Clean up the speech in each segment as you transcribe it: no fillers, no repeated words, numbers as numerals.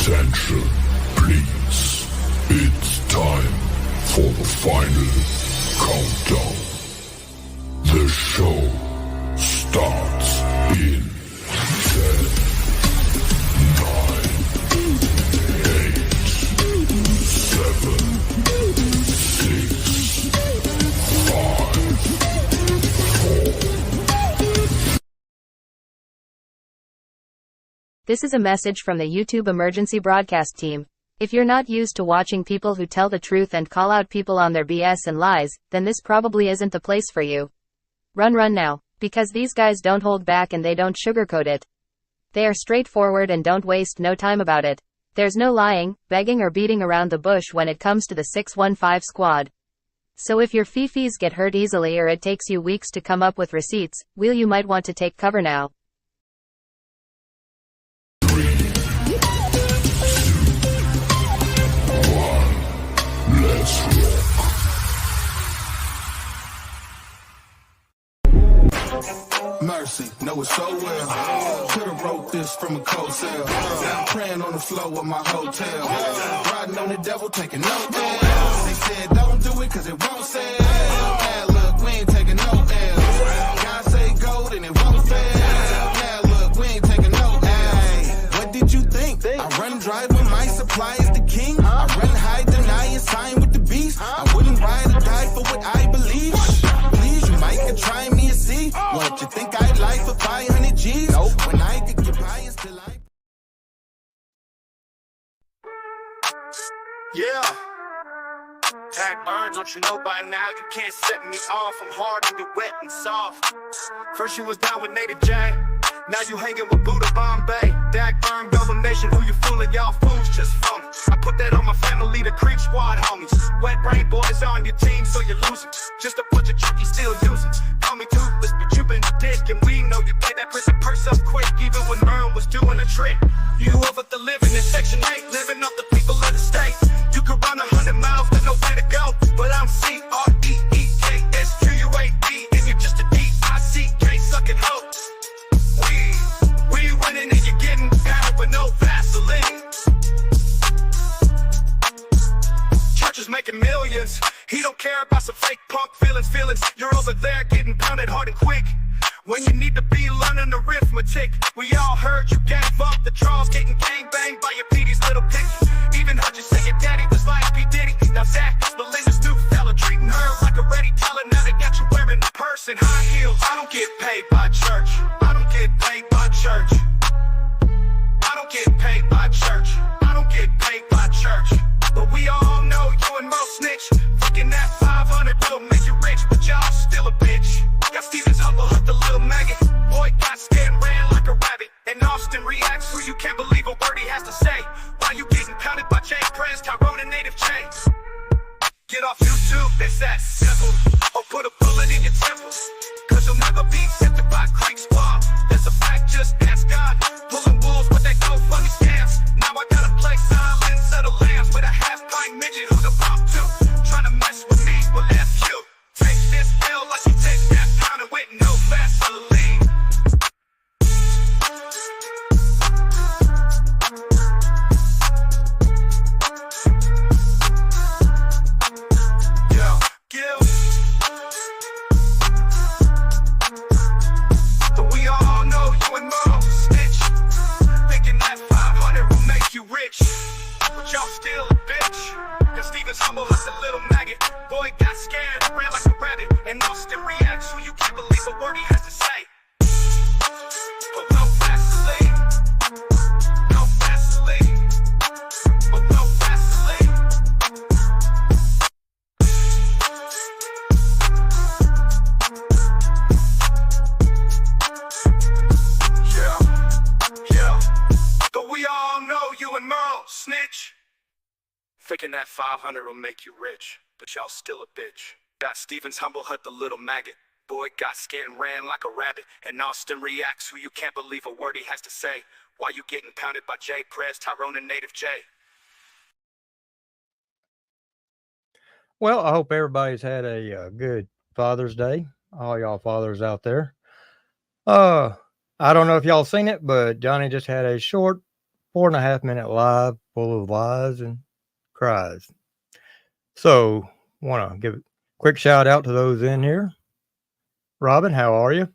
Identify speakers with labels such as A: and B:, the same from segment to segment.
A: Attention, please. It's time for the final countdown. The show starts in 10, 9, 8, 7, 6, 5, 4.
B: This is a message from the YouTube emergency broadcast team. If you're not used to watching people who tell the truth and call out people on their BS and lies, then this probably isn't the place for you. Run now, because these guys don't hold back and they don't sugarcoat it. They are straightforward and don't waste no time about it. There's no lying, begging or beating around the bush when it comes to the 615 squad. So if your fifis get hurt easily or it takes you weeks to come up with receipts, you might want to take cover now.
A: 3, 2, 1, let's rock.
C: Mercy, know it so well. Could've wrote this from a cold cell. Now I'm praying on the floor of my hotel. Riding on the devil, taking no L's. They said don't do it cause it won't sell. Now look, we ain't taking no L's. God say gold and it won't fail. Now look, we ain't taking no L's. What did you think? I run dry when my supply is the king. I run high, deny and sign with the beast. I wouldn't ride or die for what I believe. Please, you might could try me and see. What you think I'd like for 500 G's? Nope. When I could get by and still I...
D: Yeah. Tag burns, don't you know by now you can't set me off. I'm hard and you wet and soft. First you was down with Native J, now you hanging with Buddha Bombay. Dag burn, Double Nation, who you fooling? Y'all fools just phony. I put that on my family, the Creep Squad homies. Wet brain boys on your team, so you're losing. Just a bunch of chickies still using. Call me toothless, but you been a dick, and we know you play that prison purse up quick, even when Merle was doing a trick. You over the living in Section 8, living off the people of the state. You could run 100 miles, there's no way to go, but I'm CREEKSQUAD, and you're just a DICK sucking hoe. We winning and you're getting pounded with no Vaseline. Churches making millions, he don't care about some fake punk feelings. You're over there getting pounded hard and quick, when you need to be learning arithmetic. We all heard you gave up the draws, getting gangbanged by your PD's little pick. Even heard you say your daddy was like P. Diddy. Now Zach, Melinda's new fella, treating her like a ready teller. Now they got you wearing a purse and high heels. I don't get paid by church. I don't get paid by church. I don't get paid by church. I don't get paid by church. But we all know you and Mo snitch. Fucking that 500 will make you rich, but y'all still a bitch. Got Stevens humble, hooked the little maggot. Boy got scared and ran like a rabbit. And Austin reacts, who you can't believe a word he has to say. Why you getting pounded by Jay Prez, Tyrone and Native J? Get off YouTube, it's that simple. Or put a bullet in your temples, cause you'll never be accepted by Creek Squad. That's a fact, just ask God. Pulling wolves with that GoFundMe scams. Now I gotta play silence of the lambs with a half-pint midget who the pop to. Trying to mess with me, well F you. Take this pill like you take that pound with no Vaseline. But we all know you and Mo snitch, thinking that 500 will make you rich, but y'all still a bitch. Cause Stevens humble like a little maggot. Boy got scared, ran like a rabbit. And Austin reacts, who you can't believe a word he has to say. But no Vaseline, no Vaseline, but no Vaseline. Yeah, but we all know you and Merle snitch, thinking that 500 will make you rich, but y'all still a bitch. Got Stevens humble, hut the little maggot. Boy got scared and ran like a rabbit. And Austin reacts, who you can't believe a word he has to say. Why you getting pounded by Jay Prez, Tyrone and Native J?
E: Well, I hope everybody's had a good Father's Day. All y'all fathers out there. I don't know if y'all seen it, but Johnny just had a short 4.5 minute live full of lies and cries. So, want to give a quick shout out to those in here. Robin, how are you?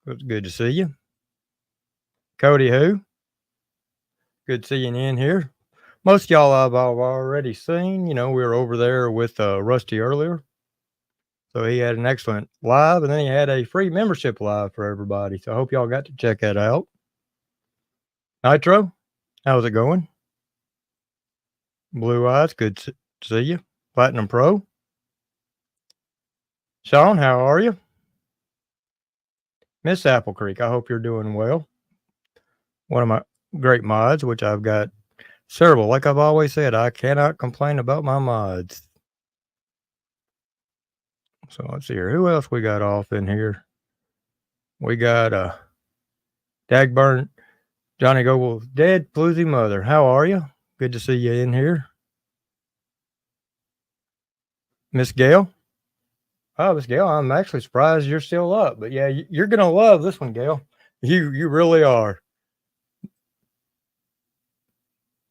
E: It's good to see you. Cody, who? Good seeing you in here. Most of y'all I've already seen. You know, we were over there with Rusty earlier. So he had an excellent live, and then he had a free membership live for everybody. So I hope y'all got to check that out. Nitro, how's it going? Blue Eyes, good to see you. Platinum Pro. Sean, how are you? Miss Apple Creek, I hope you're doing well. One of my great mods, which I've got several. Like I've always said, I cannot complain about my mods. So let's see here. Who else we got off in here? We got Dagburn Johnny Goble's dead floozy mother. How are you? Good to see you in here. Miss Gail. Oh, Miss Gail, I'm actually surprised you're still up. But yeah, you're gonna love this one, Gail. You really are.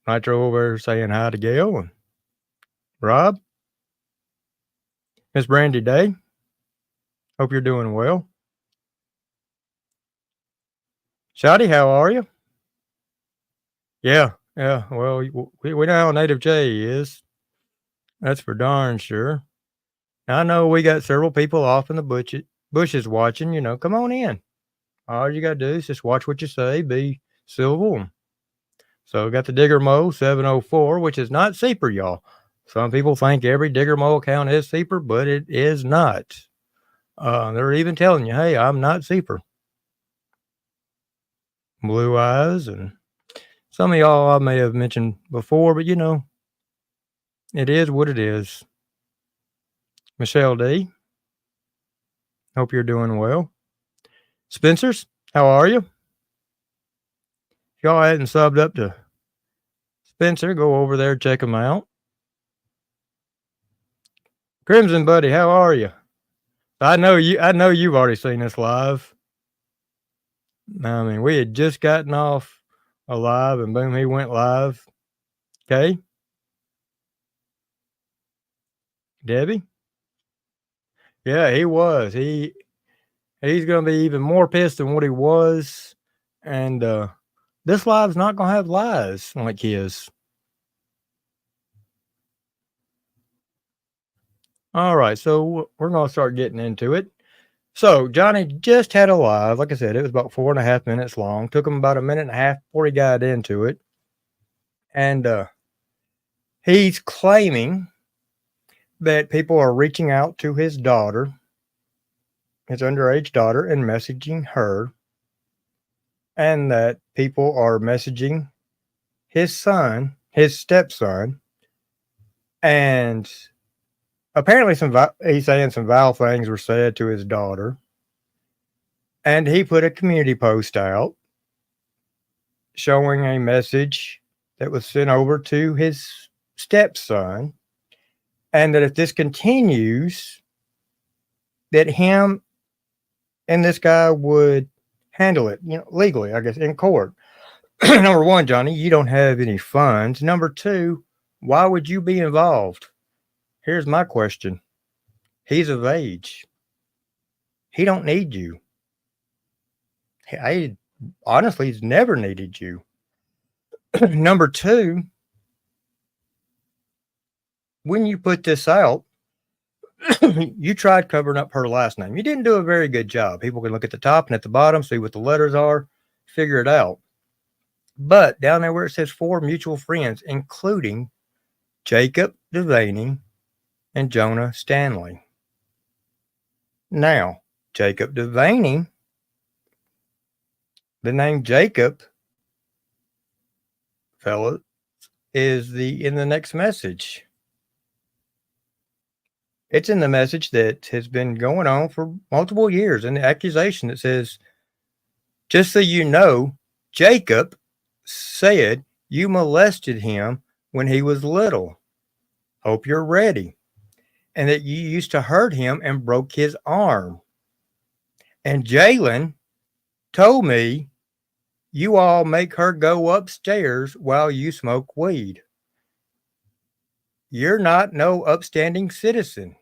E: Nitro over there saying hi to Gail and Rob. Miss Brandy Day. Hope you're doing well. Shotty, how are you? Yeah. Well, we know how Native J is. That's for darn sure. I know we got several people off in the bushes watching. You know, come on in. All you got to do is just watch what you say, be civil. So we got the Digger Mo 704, which is not Seeper, y'all. Some people think every Digger Mo account is Seeper, but it is not. They're even telling you, hey, I'm not Seeper. Blue Eyes, and some of y'all I may have mentioned before, but you know, it is what it is. Michelle D. Hope you're doing well. Spencers, how are you? If y'all hadn't subbed up to Spencer, go over there, check him out. Crimson Buddy, how are you? I know you've already seen this live. I mean, we had just gotten off a live and boom, he went live. Okay. Debbie? Yeah, he was. He's gonna be even more pissed than what he was. And this live's not gonna have lies like his. All right, so we're gonna start getting into it. So Johnny just had a live. Like I said, it was about 4.5 minutes long. Took him about a minute and a half before he got into it. And he's claiming that people are reaching out to his daughter, his underage daughter, and messaging her. And that people are messaging his son, his stepson. And apparently he's saying some vile things were said to his daughter. And he put a community post out showing a message that was sent over to his stepson. And that if this continues, that him and this guy would handle it, you know, legally, I guess, in court. Number one, Johnny, you don't have any funds. Number two, why would you be involved? Here's my question. He's of age. He don't need you. Honestly, he's never needed you. Number two, when you put this out, you tried covering up her last name. You didn't do a very good job. People can look at the top and at the bottom, see what the letters are, figure it out. But down there where it says 4 mutual friends, including Jacob Devaney and Jonah Stanley. Now, Jacob Devaney, the name Jacob, fellas, is in the next message. It's in the message that has been going on for multiple years, and the accusation that says, just so you know, Jacob said you molested him when he was little. Hope you're ready. And that you used to hurt him and broke his arm. And Jalen told me You all make her go upstairs while you smoke weed. You're not no upstanding citizen.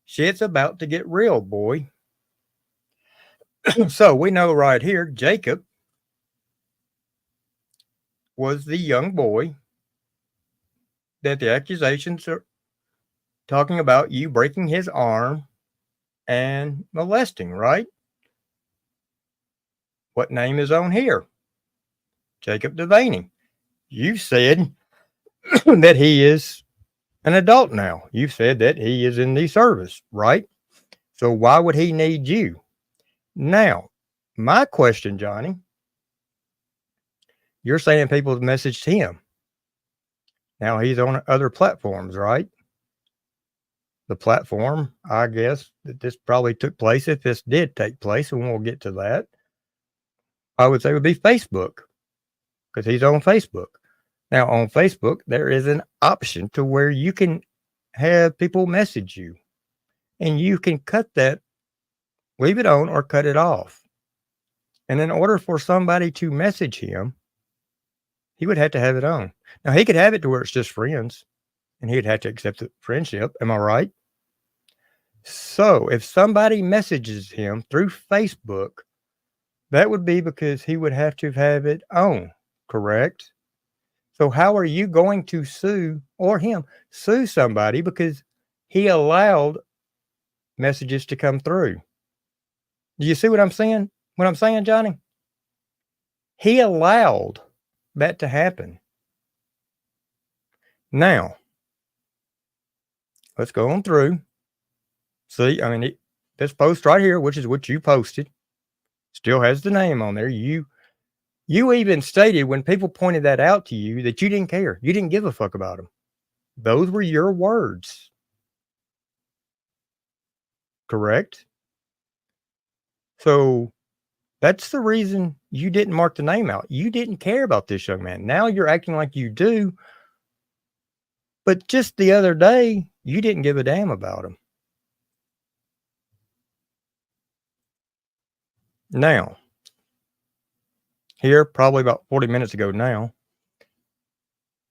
E: Shit's about to get real, boy. So we know right here, Jacob was the young boy that the accusations are talking about you breaking his arm and molesting, right? What name is on here? Jacob Devaney. You said that he is an adult now. You said that he is in the service, right? So why would he need you? Now, my question, Johnny, you're saying people have messaged him. Now he's on other platforms, right? The platform, I guess, that this probably took place, if this did take place, and we'll get to that, I would say would be Facebook, because he's on Facebook. Now, on Facebook, there is an option to where you can have people message you, and you can cut that, leave it on, or cut it off. And in order for somebody to message him, he would have to have it on. Now, he could have it to where it's just friends, and he'd have to accept the friendship. Am I right? So, if somebody messages him through Facebook, that would be because he would have to have it on, correct? So, how are you going to sue, or him sue somebody because he allowed messages to come through? Do you see what I'm saying? What I'm saying, Johnny? He allowed that to happen. Now, let's go on through. See, I mean, this post right here, which is what you posted, still has the name on there. You even stated when people pointed that out to you that you didn't care. You didn't give a fuck about them. Those were your words. Correct? So that's the reason you didn't mark the name out. You didn't care about this young man. Now you're acting like you do. But just the other day, you didn't give a damn about him. Now, here, probably about 40 minutes ago now,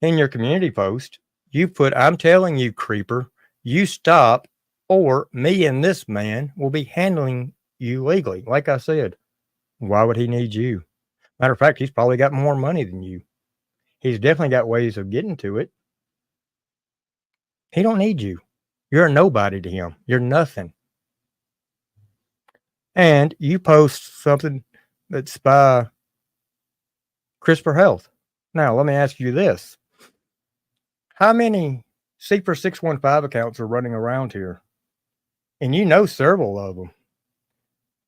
E: in your community post, you put, I'm telling you, creeper, you stop, or me and this man will be handling you legally. Like I said, why would he need you? Matter of fact, he's probably got more money than you. He's definitely got ways of getting to it. He don't need you. You're a nobody to him. You're nothing. And you post something that's by CRISPR Health. Now, let me ask you this. How many CPR 615 accounts are running around here? And you know several of them.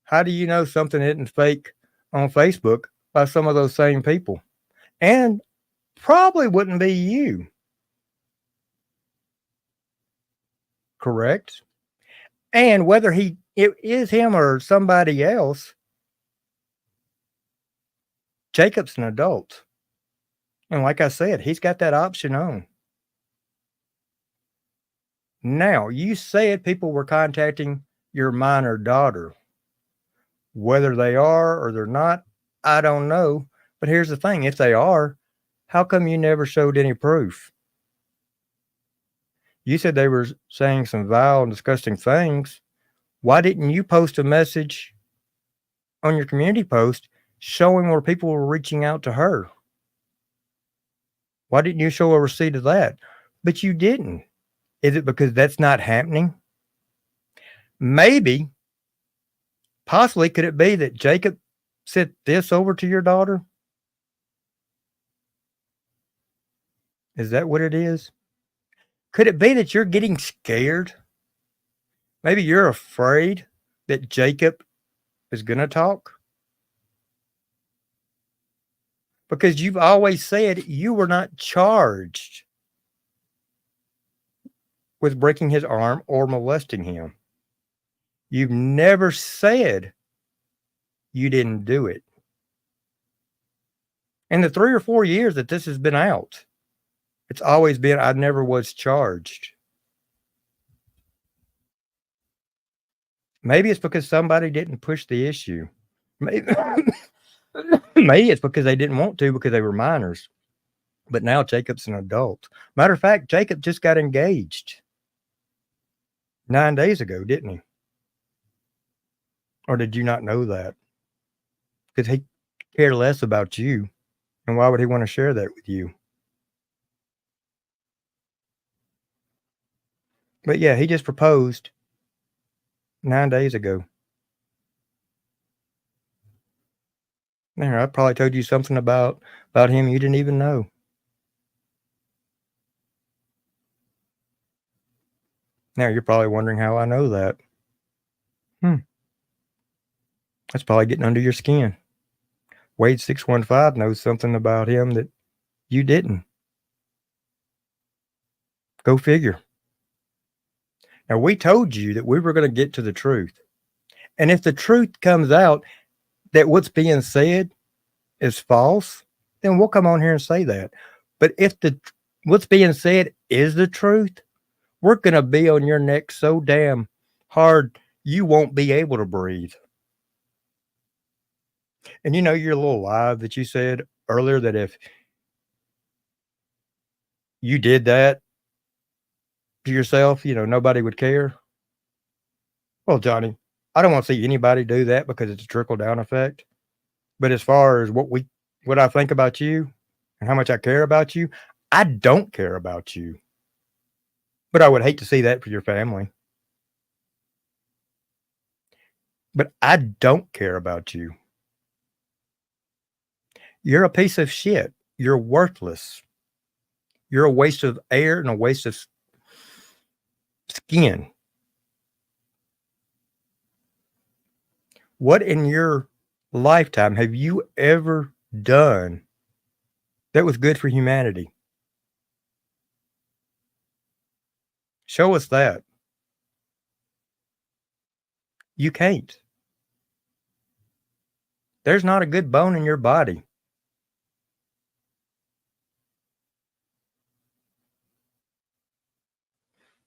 E: How do you know something isn't fake on Facebook by some of those same people? And probably wouldn't be you. Correct? And whether it is him or somebody else, Jacob's an adult. And like I said, he's got that option on. Now, you said people were contacting your minor daughter. Whether they are or they're not, I don't know. But here's the thing. If they are, how come you never showed any proof? You said they were saying some vile and disgusting things. Why didn't you post a message on your community post showing where people were reaching out to her? Why didn't you show a receipt of that? But you didn't. Is it because that's not happening? Maybe, possibly, could it be that Jacob sent this over to your daughter? Is that what it is? Could it be that you're getting scared? Maybe you're afraid that Jacob is going to talk? Because you've always said you were not charged with breaking his arm or molesting him. You've never said you didn't do it. In the 3 or 4 years that this has been out, it's always been, I never was charged. Maybe it's because somebody didn't push the issue. Maybe, Maybe it's because they didn't want to because they were minors. But now Jacob's an adult. Matter of fact, Jacob just got engaged 9 days ago, didn't he? Or did you not know that? Because he cared less about you. And why would he want to share that with you? But yeah, he just proposed 9 days ago. There, I probably told you something about him you didn't even know. Now you're probably wondering how I know that. That's probably getting under your skin. Wade 615 knows something about him that you didn't. Go figure. Now, we told you that we were going to get to the truth. And if the truth comes out that what's being said is false, then we'll come on here and say that. But if what's being said is the truth, we're going to be on your neck so damn hard you won't be able to breathe. And you know your little lie that you said earlier that if you did that to yourself, nobody would care. Well, Johnny, I don't want to see anybody do that because it's a trickle down effect. But as far as what I think about you and how much I care about you, I don't care about you. But I would hate to see that for your family. But I don't care about you. You're a piece of shit. You're worthless. You're a waste of air and a waste of skin. What in your lifetime have you ever done that was good for humanity? Show us that. You can't. There's not a good bone in your body.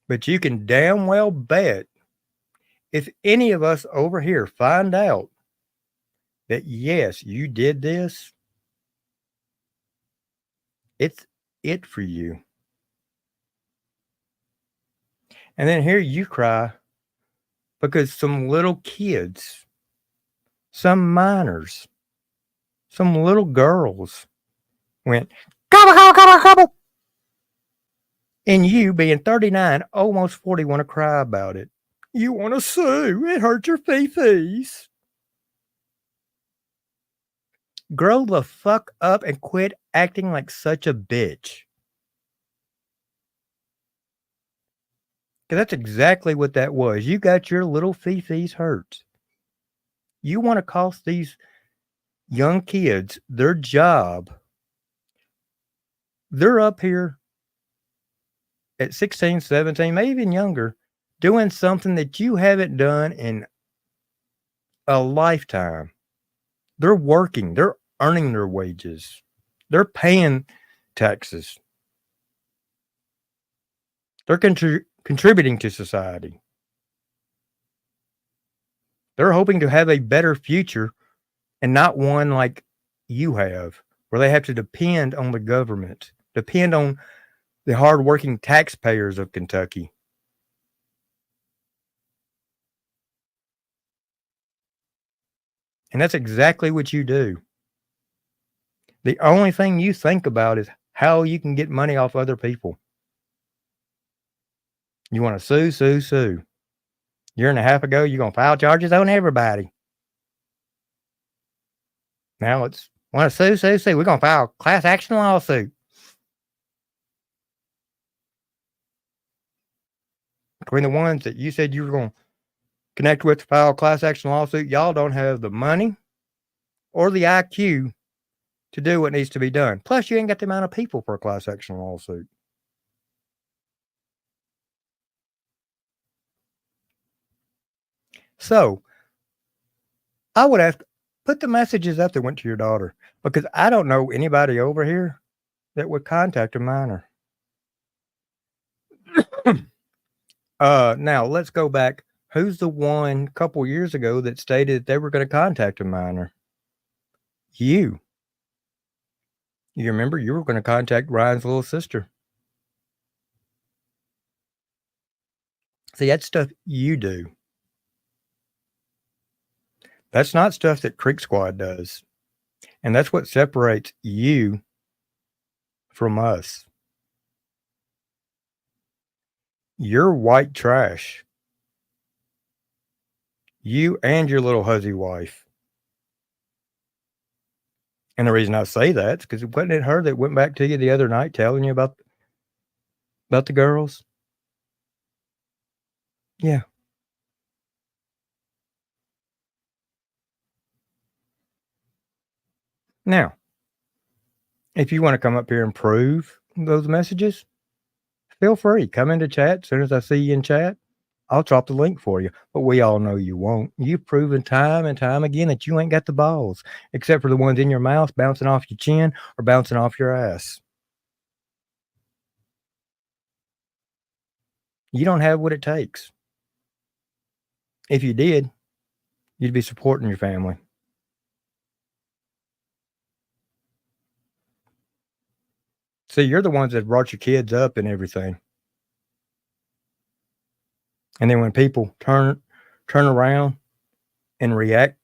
E: But you can damn well bet if any of us over here find out that, yes, you did this, it's it for you. And then here you cry because some little kids, some minors, some little girls went, gobble, gobble, gobble, gobble. And you, being 39, almost 40, want to cry about it. You want to sue. It hurt your fee-fees. Grow the fuck up and quit acting like such a bitch. Because that's exactly what that was. You got your little fee-fees hurt. You want to cost these young kids their job. They're up here at 16, 17, maybe even younger, doing something that you haven't done in a lifetime. They're working. They're earning their wages. They're paying taxes. They're contributing to society. They're hoping to have a better future and not one like you have, where they have to depend on the government, depend on the hardworking taxpayers of Kentucky. And that's exactly what you do. The only thing you think about is how you can get money off other people. You want to sue, sue, sue. A year and a half ago, you're going to file charges on everybody. Now it's want to sue, sue, sue. We're going to file a class action lawsuit. Between the ones that you said you were going to connect with to file a class action lawsuit, y'all don't have the money or the IQ to do what needs to be done. Plus, you ain't got the amount of people for a class action lawsuit. So, I would ask, put the messages up that went to your daughter, because I don't know anybody over here that would contact a minor. Now, let's go back. Who's the one a couple years ago that stated they were going to contact a minor? You. You remember you were going to contact Ryan's little sister. See, that's stuff you do. That's not stuff that Creek Squad does. And that's what separates you from us. You're white trash. You and your little huzzy wife. And the reason I say that is because wasn't it her that went back to you the other night telling you about the girls? Yeah. Now, if you want to come up here and prove those messages, feel free. Come into chat. As soon as I see you in chat, I'll drop the link for you. But we all know you won't. You've proven time and time again that you ain't got the balls, except for the ones in your mouth bouncing off your chin or bouncing off your ass. You don't have what it takes. If you did, you'd be supporting your family. See, you're the ones that brought your kids up and everything. And then when people turn around and react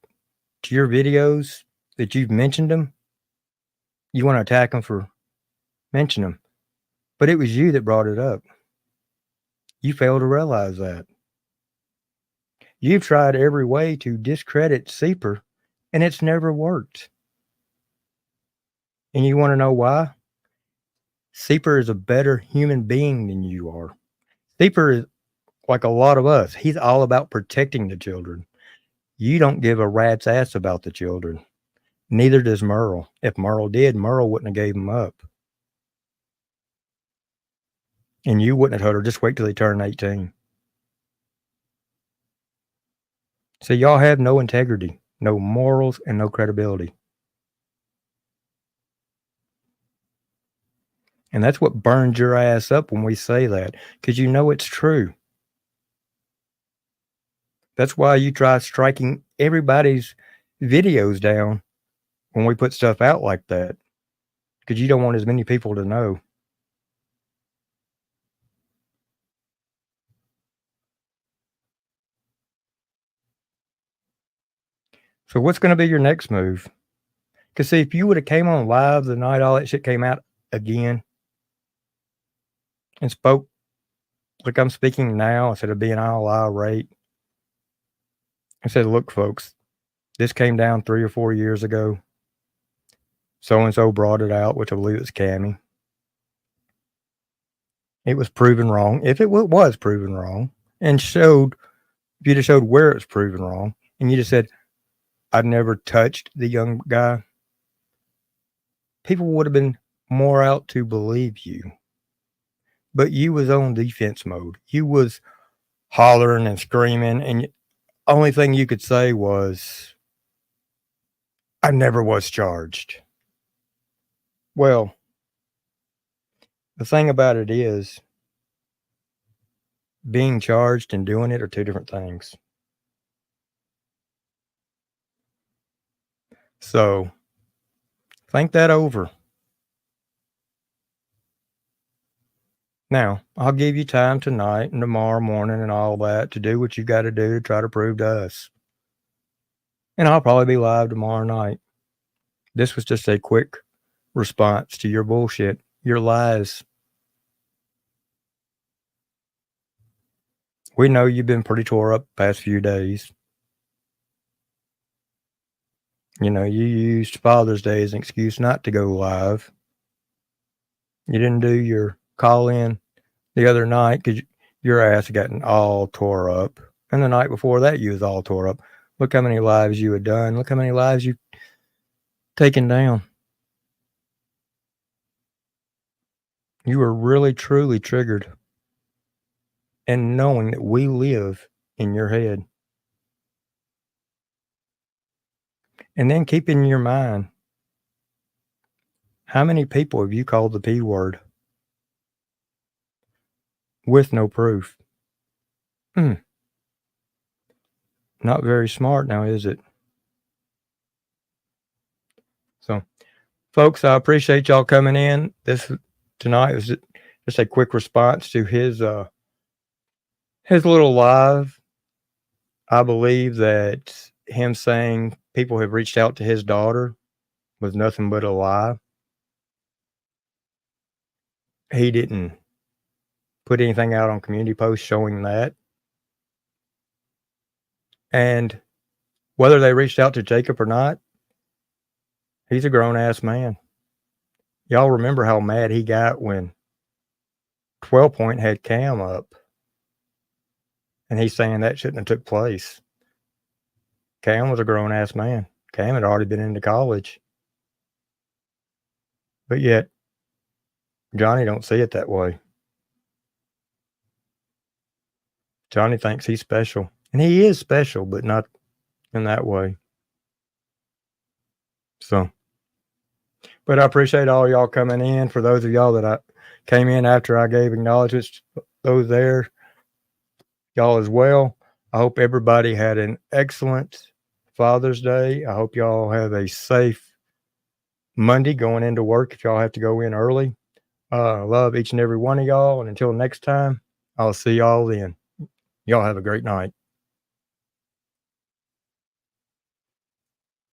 E: to your videos that you've mentioned them, you want to attack them for mentioning them. But it was you that brought it up. You fail to realize that. You've tried every way to discredit Seeper, and it's never worked. And you want to know why? Seeper is a better human being than you are. Seeper is like a lot of us. He's all about protecting the children. You don't give a rat's ass about the children. Neither does Merle. If Merle did, Merle wouldn't have gave them up. And you wouldn't have told her, just wait till they turn 18. So y'all have no integrity, no morals, and no credibility. And that's what burns your ass up when we say that, because you know it's true. That's why you try striking everybody's videos down when we put stuff out like that, because you don't want as many people to know. So what's going to be your next move? Because see, if you would have came on live the night all that shit came out again and spoke like I'm speaking now instead of being all irate, I said, look, folks, this came down 3 or 4 years ago. So-and-so brought it out, which I believe it's Cammy. It was proven wrong. If it was proven wrong and showed, if you'd have showed where it was proven wrong and you just said, I'd never touched the young guy, people would have been more out to believe you. But you was on defense mode. You was hollering and screaming, and only thing you could say was, I never was charged. Well, the thing about it is, being charged and doing it are two different things. So, think that over. Now, I'll give you time tonight and tomorrow morning and all that to do what you got to do to try to prove to us. And I'll probably be live tomorrow night. This was just a quick response to your bullshit, your lies. We know you've been pretty tore up the past few days. You know, you used Father's Day as an excuse not to go live. You didn't do your call-in the other night because your ass had gotten all tore up. And the night before that, you was all tore up. Look how many lives you had done. Look how many lives you've taken down. You were really, truly triggered. And knowing that we live in your head. And then keep in your mind, how many people have you called the P word? With no proof. Not very smart now, is it? So, folks, I appreciate y'all coming in. This tonight was just a quick response to his little live. I believe that him saying people have reached out to his daughter was nothing but a lie. He didn't put anything out on community posts showing that. And whether they reached out to Jacob or not, he's a grown-ass man. Y'all remember how mad he got when 12 Point had Cam up. And he's saying that shouldn't have took place. Cam was a grown-ass man. Cam had already been into college. But yet, Johnny don't see it that way. Johnny thinks he's special. And he is special, but not in that way. So, but I appreciate all y'all coming in. For those of y'all that I came in after I gave acknowledgments, those there, y'all as well. I hope everybody had an excellent Father's Day. I hope y'all have a safe Monday going into work if y'all have to go in early. Love each and every one of y'all. And until next time, I'll see y'all then. Y'all have a great night.